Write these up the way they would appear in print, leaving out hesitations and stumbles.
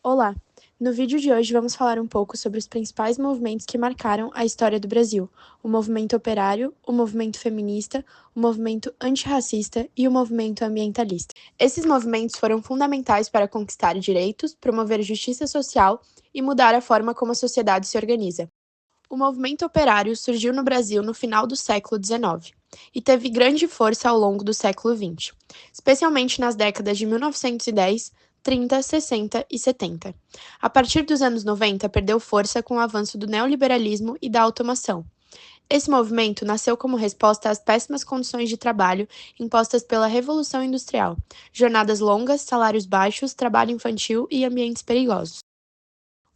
Olá! No vídeo de hoje vamos falar um pouco sobre os principais movimentos que marcaram a história do Brasil: o movimento operário, o movimento feminista, o movimento antirracista e o movimento ambientalista. Esses movimentos foram fundamentais para conquistar direitos, promover justiça social e mudar a forma como a sociedade se organiza. O movimento operário surgiu no Brasil no final do século XIX e teve grande força ao longo do século XX, especialmente nas décadas de 1910, 30, 60 e 70. A partir dos anos 90, perdeu força com o avanço do neoliberalismo e da automação. Esse movimento nasceu como resposta às péssimas condições de trabalho impostas pela Revolução Industrial, jornadas longas, salários baixos, trabalho infantil e ambientes perigosos.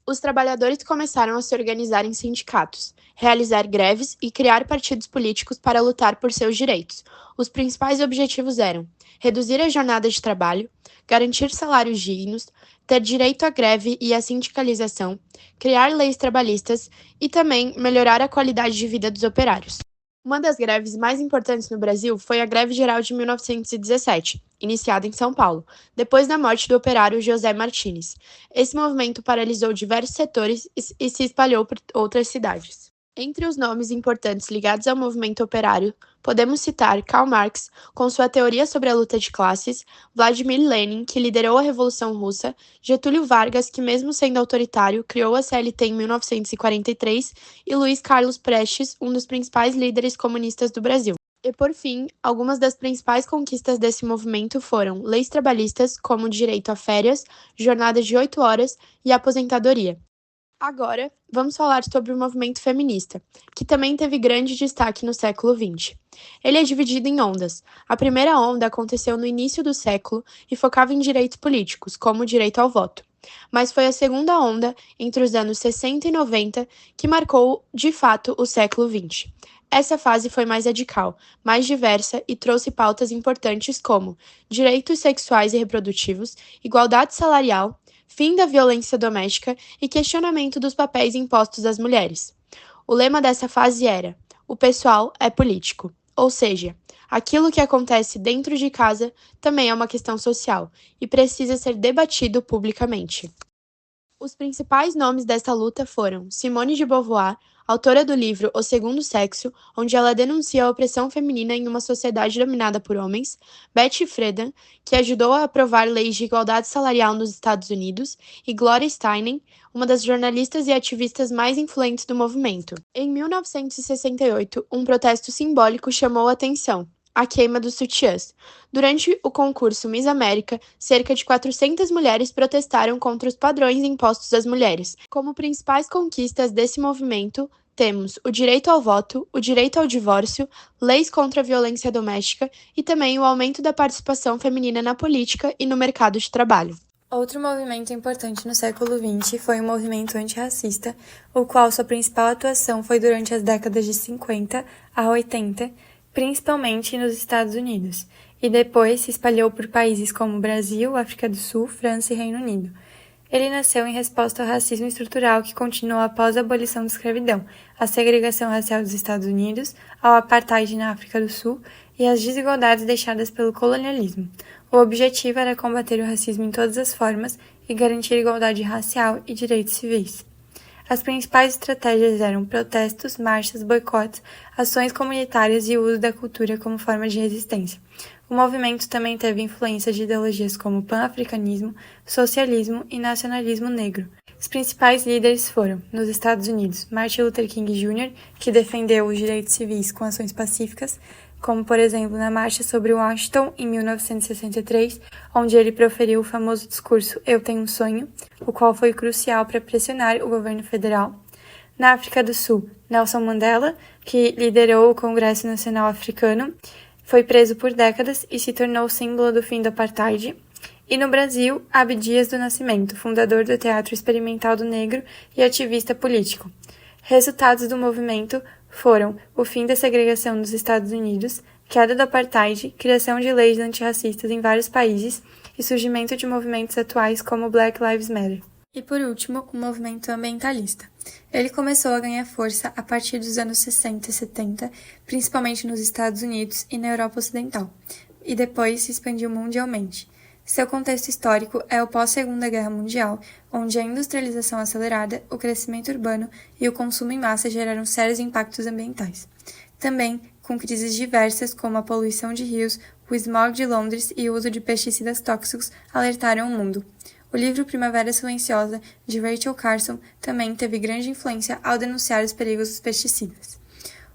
Os trabalhadores começaram a se organizar em sindicatos, realizar greves e criar partidos políticos para lutar por seus direitos. Os principais objetivos eram reduzir a jornada de trabalho, garantir salários dignos, ter direito à greve e à sindicalização, criar leis trabalhistas e também melhorar a qualidade de vida dos operários. Uma das greves mais importantes no Brasil foi a Greve Geral de 1917, iniciada em São Paulo, depois da morte do operário José Martins. Esse movimento paralisou diversos setores e se espalhou por outras cidades. Entre os nomes importantes ligados ao movimento operário, podemos citar Karl Marx, com sua teoria sobre a luta de classes, Vladimir Lenin, que liderou a Revolução Russa, Getúlio Vargas, que, mesmo sendo autoritário, criou a CLT em 1943, e Luiz Carlos Prestes, um dos principais líderes comunistas do Brasil. E, por fim, algumas das principais conquistas desse movimento foram leis trabalhistas, como o direito a férias, jornadas de 8 horas e aposentadoria. Agora, vamos falar sobre o movimento feminista, que também teve grande destaque no século XX. Ele é dividido em ondas. A primeira onda aconteceu no início do século e focava em direitos políticos, como o direito ao voto. Mas foi a segunda onda, entre os anos 60 e 90, que marcou, de fato, o século XX. Essa fase foi mais radical, mais diversa e trouxe pautas importantes como direitos sexuais e reprodutivos, igualdade salarial, fim da violência doméstica e questionamento dos papéis impostos às mulheres. O lema dessa fase era: o pessoal é político, ou seja, aquilo que acontece dentro de casa também é uma questão social e precisa ser debatido publicamente. Os principais nomes dessa luta foram Simone de Beauvoir, autora do livro O Segundo Sexo, onde ela denuncia a opressão feminina em uma sociedade dominada por homens, Betty Friedan, que ajudou a aprovar leis de igualdade salarial nos Estados Unidos, e Gloria Steinem, uma das jornalistas e ativistas mais influentes do movimento. Em 1968, um protesto simbólico chamou a atenção: a queima dos sutiãs. Durante o concurso Miss América, cerca de 400 mulheres protestaram contra os padrões impostos às mulheres. Como principais conquistas desse movimento, temos o direito ao voto, o direito ao divórcio, leis contra a violência doméstica e também o aumento da participação feminina na política e no mercado de trabalho. Outro movimento importante no século XX foi o movimento antirracista, o qual sua principal atuação foi durante as décadas de 50 a 80, principalmente nos Estados Unidos, e depois se espalhou por países como Brasil, África do Sul, França e Reino Unido. Ele nasceu em resposta ao racismo estrutural que continuou após a abolição da escravidão, à segregação racial dos Estados Unidos, ao apartheid na África do Sul e às desigualdades deixadas pelo colonialismo. O objetivo era combater o racismo em todas as formas e garantir igualdade racial e direitos civis. As principais estratégias eram protestos, marchas, boicotes, ações comunitárias e o uso da cultura como forma de resistência. O movimento também teve influência de ideologias como pan-africanismo, socialismo e nacionalismo negro. Os principais líderes foram, nos Estados Unidos, Martin Luther King Jr., que defendeu os direitos civis com ações pacíficas, como, por exemplo, na Marcha sobre Washington, em 1963, onde ele proferiu o famoso discurso Eu Tenho um Sonho, o qual foi crucial para pressionar o governo federal. Na África do Sul, Nelson Mandela, que liderou o Congresso Nacional Africano, foi preso por décadas e se tornou símbolo do fim do apartheid. E no Brasil, Abdias do Nascimento, fundador do Teatro Experimental do Negro e ativista político. Resultados do movimento foram o fim da segregação nos Estados Unidos, queda do apartheid, criação de leis antirracistas em vários países e surgimento de movimentos atuais como Black Lives Matter. E por último, o movimento ambientalista. Ele começou a ganhar força a partir dos anos 60 e 70, principalmente nos Estados Unidos e na Europa Ocidental, e depois se expandiu mundialmente. Seu contexto histórico é o pós-Segunda Guerra Mundial, onde a industrialização acelerada, o crescimento urbano e o consumo em massa geraram sérios impactos ambientais. Também, com crises diversas como a poluição de rios, o smog de Londres e o uso de pesticidas tóxicos alertaram o mundo. O livro Primavera Silenciosa, de Rachel Carson, também teve grande influência ao denunciar os perigos dos pesticidas.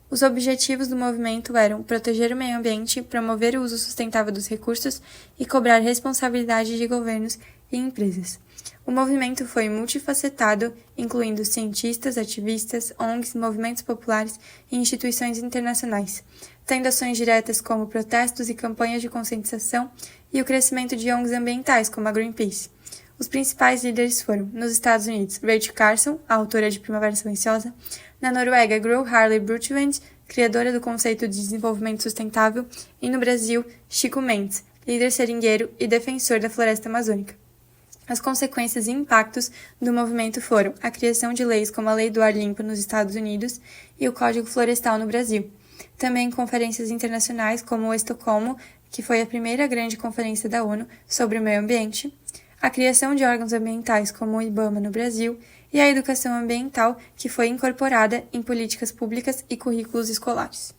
Os objetivos do movimento eram proteger o meio ambiente, promover o uso sustentável dos recursos e cobrar responsabilidade de governos e empresas. O movimento foi multifacetado, incluindo cientistas, ativistas, ONGs, movimentos populares e instituições internacionais, tendo ações diretas como protestos e campanhas de conscientização e o crescimento de ONGs ambientais, como a Greenpeace. Os principais líderes foram, nos Estados Unidos, Rachel Carson, a autora de Primavera Silenciosa, na Noruega, Gro Harlem Brundtland, criadora do conceito de desenvolvimento sustentável, e no Brasil, Chico Mendes, líder seringueiro e defensor da floresta amazônica. As consequências e impactos do movimento foram a criação de leis como a Lei do Ar Limpo nos Estados Unidos e o Código Florestal no Brasil. Também conferências internacionais como o Estocolmo, que foi a primeira grande conferência da ONU sobre o meio ambiente, a criação de órgãos ambientais como o IBAMA no Brasil e a educação ambiental, que foi incorporada em políticas públicas e currículos escolares.